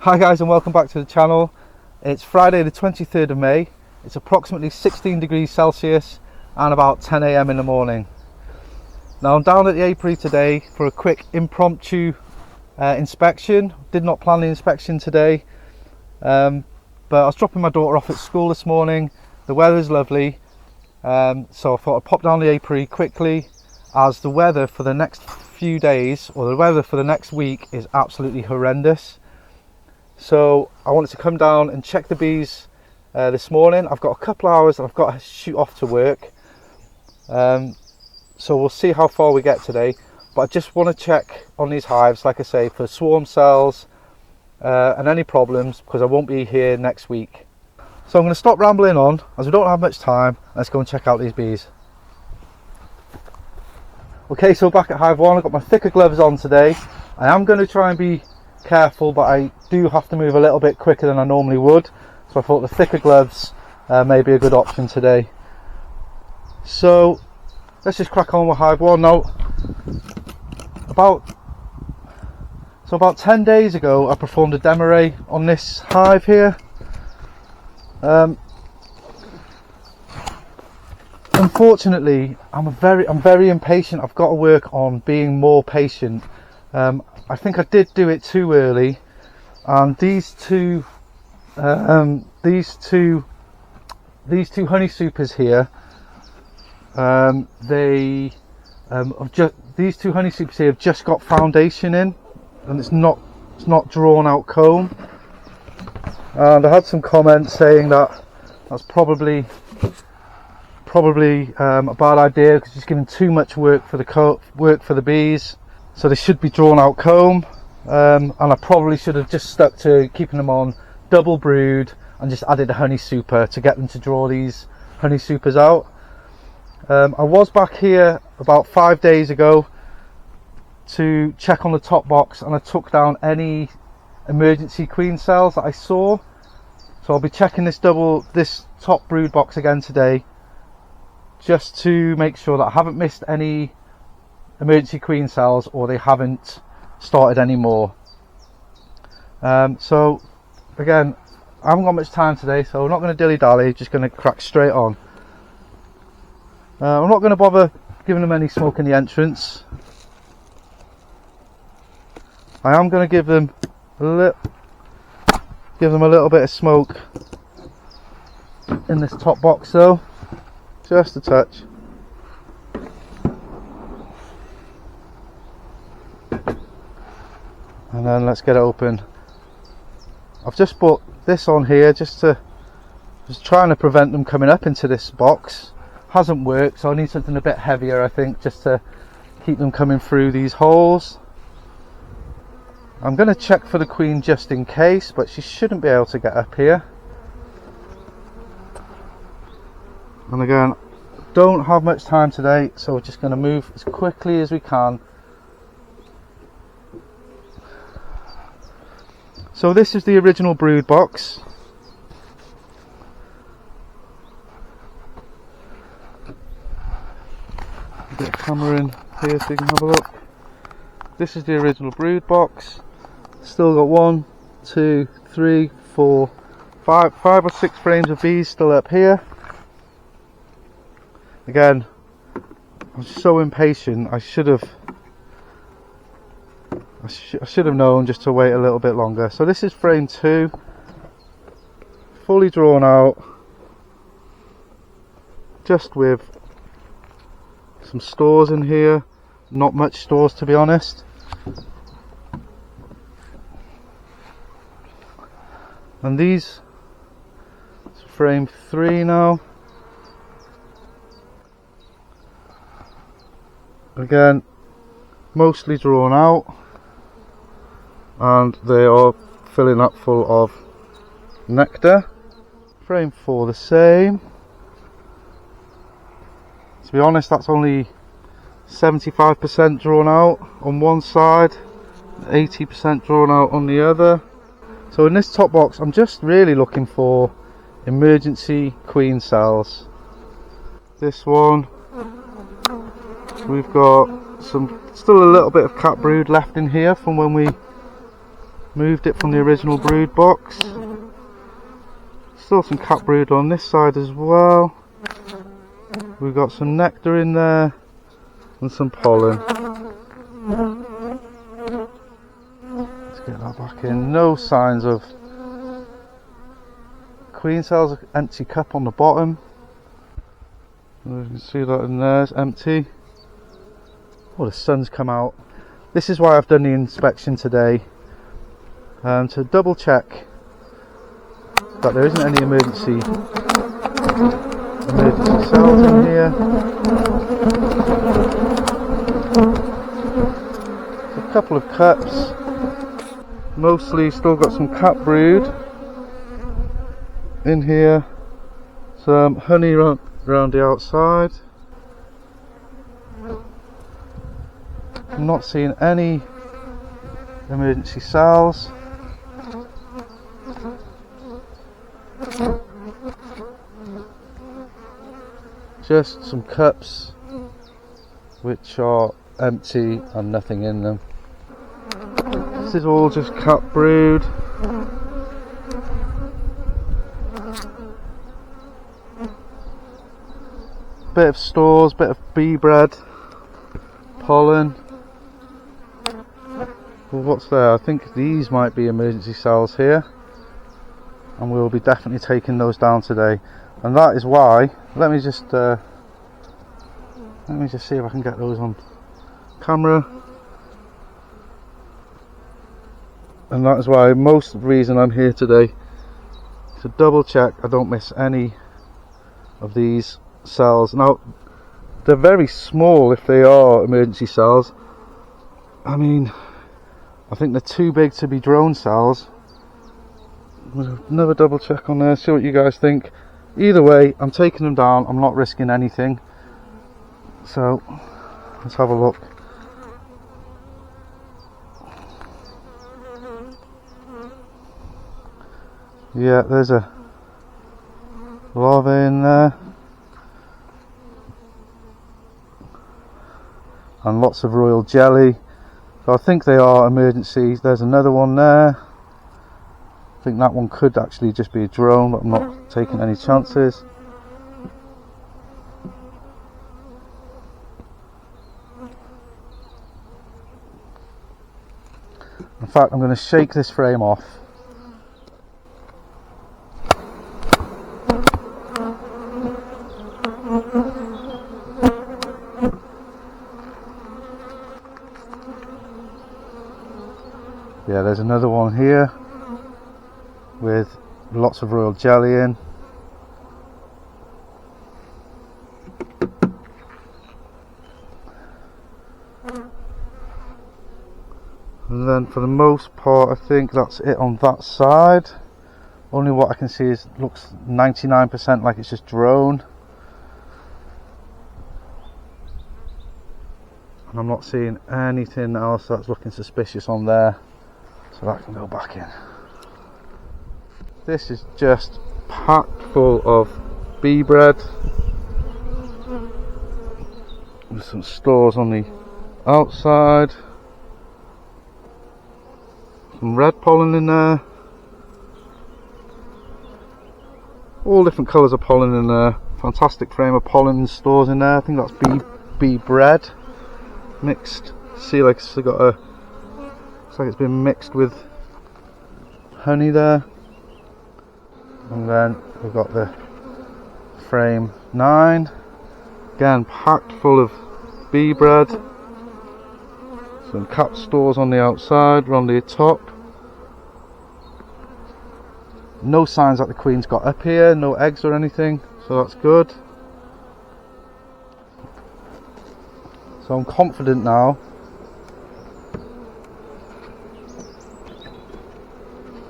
Hi guys, and welcome back to the channel. It's Friday the 23rd of May. It's approximately 16 degrees Celsius and about 10 AM in the morning. Now I'm down at the apiary today for a quick impromptu inspection. Did not plan the inspection today, but I was dropping my daughter off at school this morning. The weather's lovely, so I thought I'd pop down the apiary quickly, as the weather for the next few days, or the weather for the next week, is absolutely horrendous. So I wanted to come down and check the bees this morning. I've got a couple of hours and I've got to shoot off to work, so we'll see how far we get today. But I just want to check on these hives, like I say, for swarm cells and any problems, because I won't be here next week. So I'm going to stop rambling on, as we don't have much time. Let's go and check out these bees. Okay, so back at Hive 1, I've got my thicker gloves on today. I am going to try and be careful, but I do have to move a little bit quicker than I normally would, so I thought the thicker gloves may be a good option today. So let's just crack on with Hive 1 now. About 10 days ago I performed a Demaree on this hive here. Unfortunately, I'm very impatient. I've got to work on being more patient. I think I did do it too early, and these two honey supers here, these two honey supers here have just got foundation in, and it's not drawn out comb. And I had some comments saying that that's probably a bad idea, because it's giving too much work for the bees. So they should be drawn out comb, and I probably should have just stuck to keeping them on double brood and just added a honey super to get them to draw these honey supers out. I was back here about 5 days ago to check on the top box, and I took down any emergency queen cells that I saw. So I'll be checking this top brood box again today, just to make sure that I haven't missed any emergency queen cells, or they haven't started any more. So again, I haven't got much time today, so we're not going to dilly-dally, just going to crack straight on. I'm not going to bother giving them any smoke in the entrance. I am going to give them a little bit of smoke in this top box though, just a touch. And then let's get it open. I've just put this on here just trying to prevent them coming up into this box. Hasn't worked, so I need something a bit heavier, I think, just to keep them coming through these holes. I'm going to check for the queen just in case, but she shouldn't be able to get up here. And again, don't have much time today, so we're just going to move as quickly as we can. So this is the original brood box. Get a camera in here so you can have a look. This is the original brood box. Still got 1, 2, 3, 4, 5 or 6 frames of bees still up here. Again, I'm so impatient. I should have known just to wait a little bit longer. So this is frame 2, fully drawn out, just with some stores in here. Not much stores, to be honest. And these, it's frame 3 now. Again, mostly drawn out, and they are filling up full of nectar. Frame 4 the same. To be honest, that's only 75% drawn out on one side, 80% drawn out on the other. So in this top box, I'm just really looking for emergency queen cells. This one, we've got still a little bit of cat brood left in here from when we Moved it from the original brood box. Still some cap brood on this side as well. We've got some nectar in there and some pollen. Let's get that back in. No signs of queen cells. Empty cup on the bottom. You can see that in there, it's empty. Oh, the sun's come out. This is why I've done the inspection today, to double check that there isn't any emergency cells in here. A couple of cups, mostly still got some cap brood in here, some honey around the outside. I'm not seeing any emergency cells. Just some cups which are empty and nothing in them. This is all just cap brood. Bit of stores, bit of bee bread, pollen. Well, what's there? I think these might be emergency cells here, and we'll be definitely taking those down today. And that is why, let me just see if I can get those on camera. And that is why most of the reason I'm here today, to double check I don't miss any of these cells. Now they're very small if they are emergency cells. I mean, I think they're too big to be drone cells. Another double check on there, see what you guys think. Either way, I'm taking them down, I'm not risking anything. So let's have a look. Yeah, there's a larva in there. And lots of royal jelly. So I think they are emergencies. There's another one there. I think that one could actually just be a drone, but I'm not taking any chances. In fact, I'm going to shake this frame off. Yeah, there's another one here with lots of royal jelly in. And then for the most part I think that's it on that side. Only what I can see is looks 99% like it's just drone. And I'm not seeing anything else that's looking suspicious on there. So that can go back in. This is just packed full of bee bread. With some stores on the outside. Some red pollen in there. All different colours of pollen in there. Fantastic frame of pollen stores in there. I think that's bee bread mixed. See, like it's got a, looks like it's been mixed with honey there. And then we've got the frame 9, again packed full of bee bread. Some cap stores on the outside, around the top. No signs that the queen's got up here, no eggs or anything, so that's good. So I'm confident now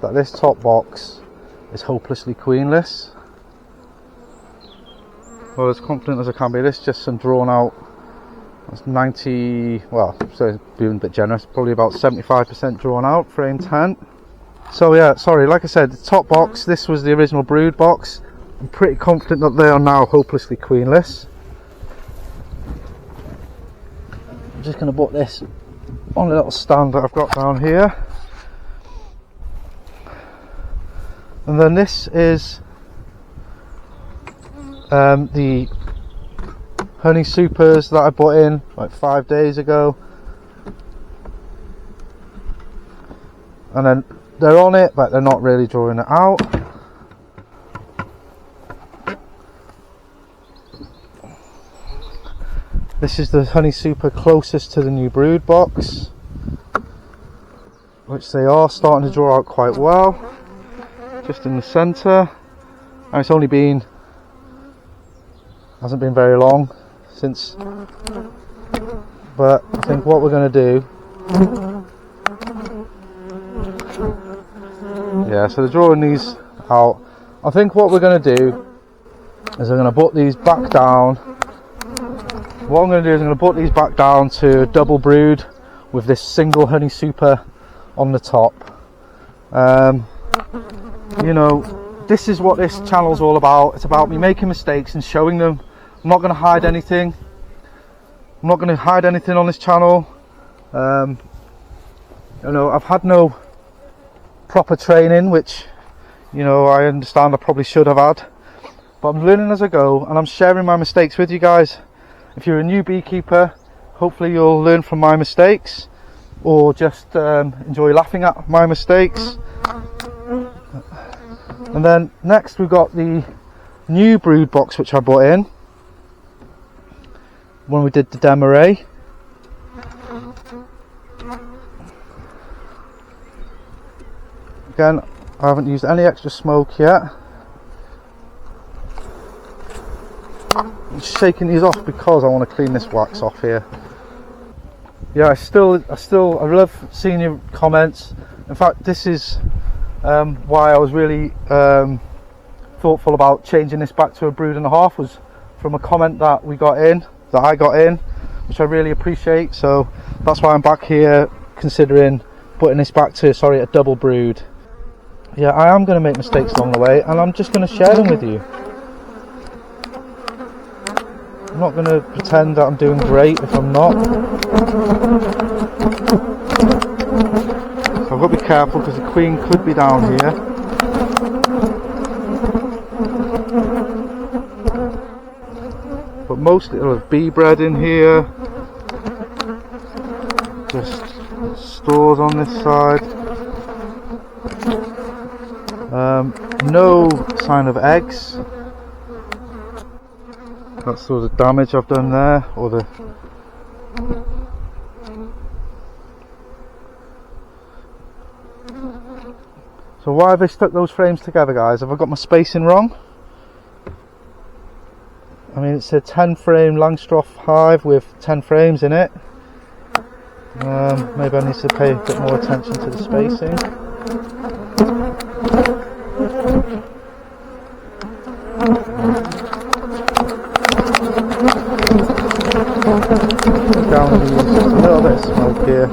that this top box is hopelessly queenless. Well, as confident as I can be. This is just some drawn out, that's 90, well, so being a bit generous, probably about 75% drawn out, frame 10. So yeah, sorry, like I said, the top box, this was the original brood box. I'm pretty confident that they are now hopelessly queenless. I'm just going to put this on a little stand that I've got down here. And then this is the honey supers that I bought in like 5 days ago, and then they're on it but they're not really drawing it out. This is the honey super closest to the new brood box, which they are starting to draw out quite well, just in the centre. And it's only been, hasn't been very long since, but I think what we're going to do, yeah, so they're drawing these out. I think what we're going to do is I'm going to put these back down. What I'm going to do is I'm going to put these back down to double brood with this single honey super on the top. You know, this is what this channel's all about. It's about me making mistakes and showing them. I'm not going to hide anything. I'm not going to hide anything on this channel. You know, I've had no proper training, which, you know, I understand I probably should have had, but I'm learning as I go and I'm sharing my mistakes with you guys. If you're a new beekeeper, hopefully you'll learn from my mistakes, or just enjoy laughing at my mistakes. And then next we've got the new brood box which I bought in when we did the Demaree. Again, I haven't used any extra smoke yet. I'm shaking these off because I want to clean this wax off here. Yeah, I love seeing your comments. In fact, this is why I was really thoughtful about changing this back to a brood and a half, was from a comment that I got in, which I really appreciate. So that's why I'm back here considering putting this back to, a double brood. Yeah, I am going to make mistakes along the way, and I'm just going to share them with you. I'm not going to pretend that I'm doing great if I'm not. So I've got to be careful because the queen could be down here. But mostly it'll have bee bread in here. Just stores on this side. No sign of eggs. That's sort of damage I've done there, or the so why have they stuck those frames together, guys? Have I got my spacing wrong? I mean, it's a 10 frame Langstroth hive with 10 frames in it. Maybe I need to pay a bit more attention to the spacing. Down these, just a little bit of smoke here.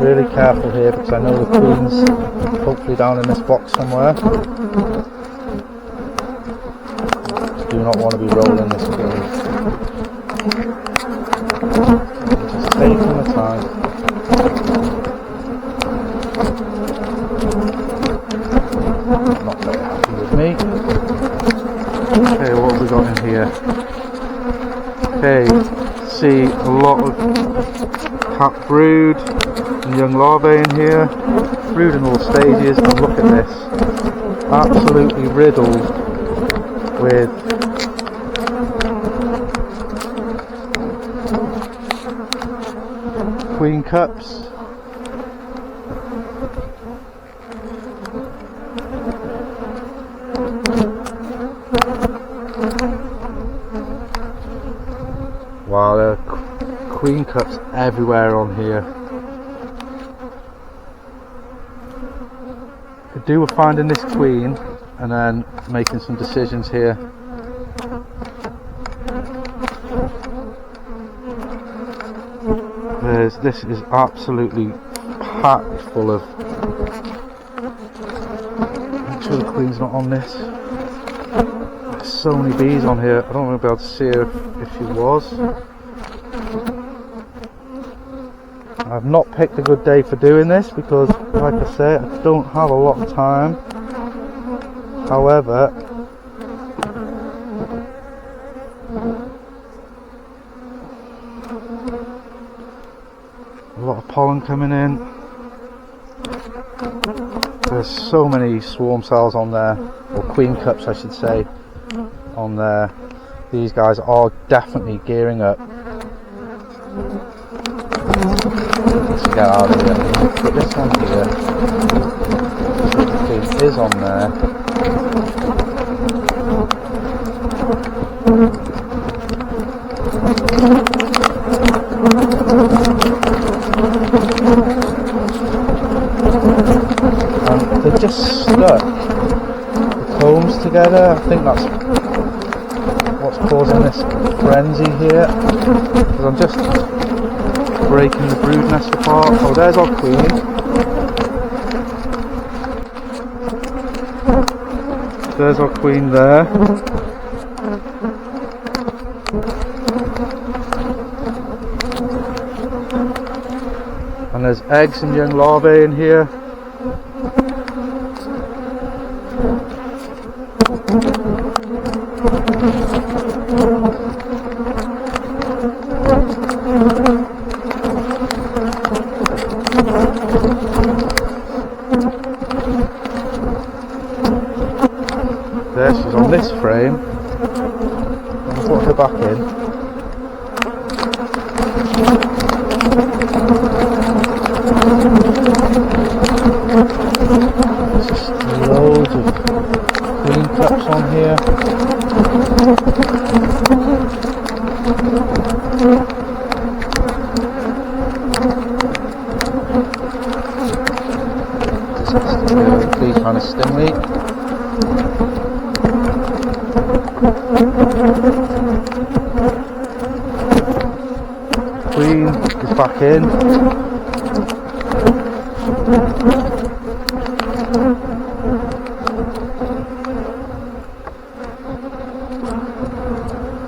Really careful here because I know the queen's hopefully down in this box somewhere. Just do not want to be rolling this queen. Just taking the time. Not very happy with me. Okay, what have we got in here? Okay, see a lot of cap brood and young larvae in here, brood in all stages, and look at this, absolutely riddled with queen cups. Wow, there are queen cups everywhere on here. Could do with finding this queen and then making some decisions here. this is absolutely packed full of. Make sure the queen's not on this. There's so many bees on here. I don't want to be able to see her if she was. I've not picked a good day for doing this because, like I said, I don't have a lot of time. However, a lot of pollen coming in. There's so many swarm cells on there, or queen cups I should say, on there. These guys are definitely gearing up. Let's get out of here. Put this on here. The queen is on there. And they're just stuck the combs together. I think that's what's causing this frenzy here, because I'm just breaking the brood nest apart. Oh, there's our queen. There's our queen there. And there's eggs and young larvae in here. There, she's on this frame. I'll put her back in. There's just loads of queen cups on here. These trying to stimulate. Queen is back in.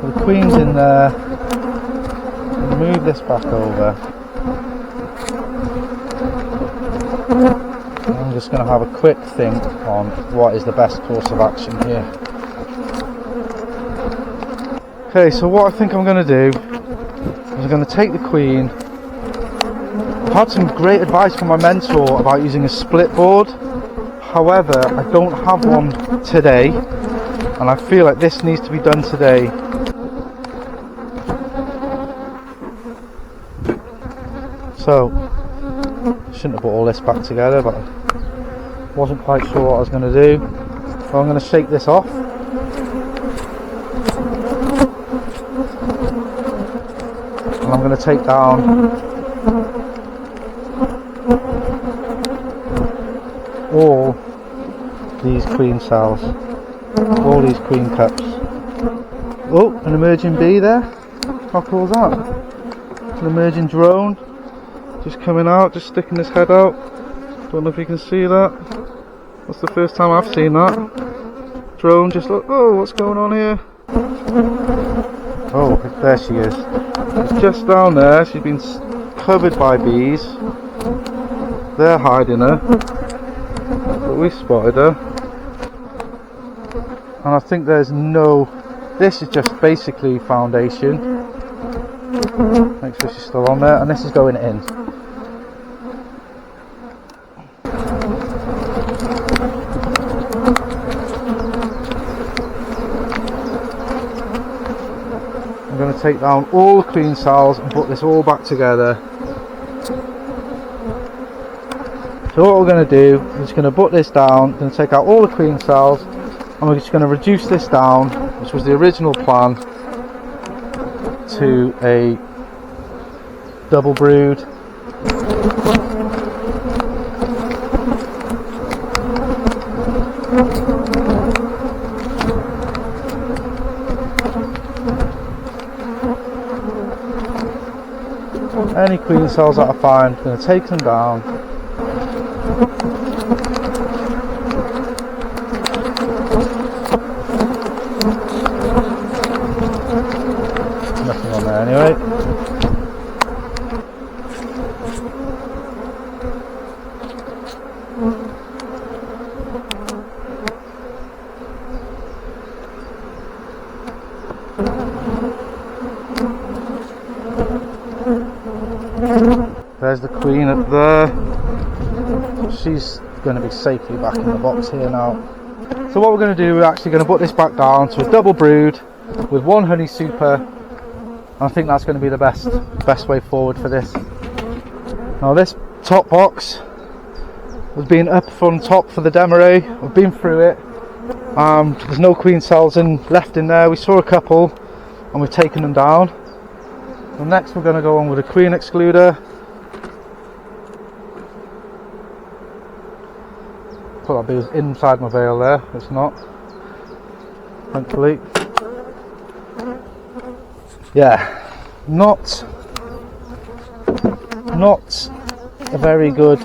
The queen's in there. Move this back over. I'm just going to have a quick think on what is the best course of action here. Okay, so what I think I'm going to do is I'm going to take the queen. I've had some great advice from my mentor about using a split board. However, I don't have one today, and I feel like this needs to be done today. So, shouldn't have put all this back together, but I wasn't quite sure what I was going to do. So I'm going to shake this off. And I'm going to take down all these queen cells, all these queen cups. Oh, an emerging bee there. How cool is that? An emerging drone. Just coming out, just sticking his head out. Don't know if you can see that. That's the first time I've seen that. Drone just look, oh, what's going on here? Oh, there she is. She's just down there. She's been covered by bees. They're hiding her. But we spotted her. And I think there's no... This is just basically foundation. Make sure she's still on there. And this is going in. I'm going to take down all the queen cells and put this all back together. So what we're going to do is just going to put this down, going to take out all the queen cells, and we're just going to reduce this down, which was the original plan, to a double brood. Any queen cells that I find, I'm going to take them down. Nothing on there anyway. There's the queen up there. She's going to be safely back in the box here now. So what we're going to do, we're actually going to put this back down to a double brood with one honey super. I think that's going to be the best way forward for this. Now this top box has been up from top for the Demaree. I've been through it. There's no queen cells left in there. We saw a couple and we've taken them down. And next we're going to go on with a queen excluder. Thought that'd be inside my veil there. It's not, thankfully. Yeah, not a very good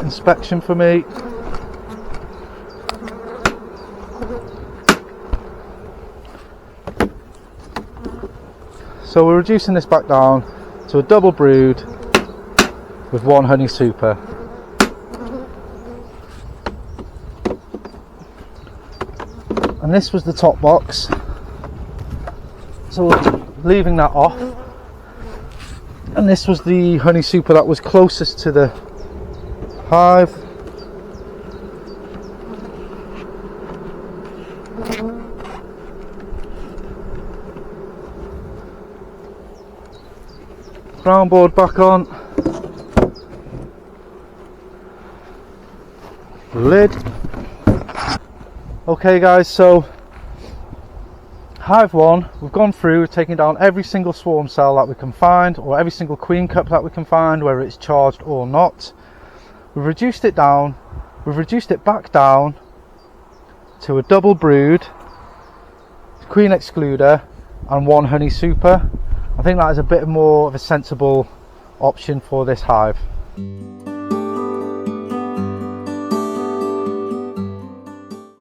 inspection for me. So we're reducing this back down to a double brood with one honey super. And this was the top box, so we're leaving that off. And this was the honey super that was closest to the hive. Ground board back on. Lid. Okay guys, so hive 1, we've gone through, taking down every single swarm cell that we can find, or every single queen cup that we can find, whether it's charged or not. We've reduced it down, we've reduced it back down to a double brood, queen excluder and one honey super. I think that is a bit more of a sensible option for this hive.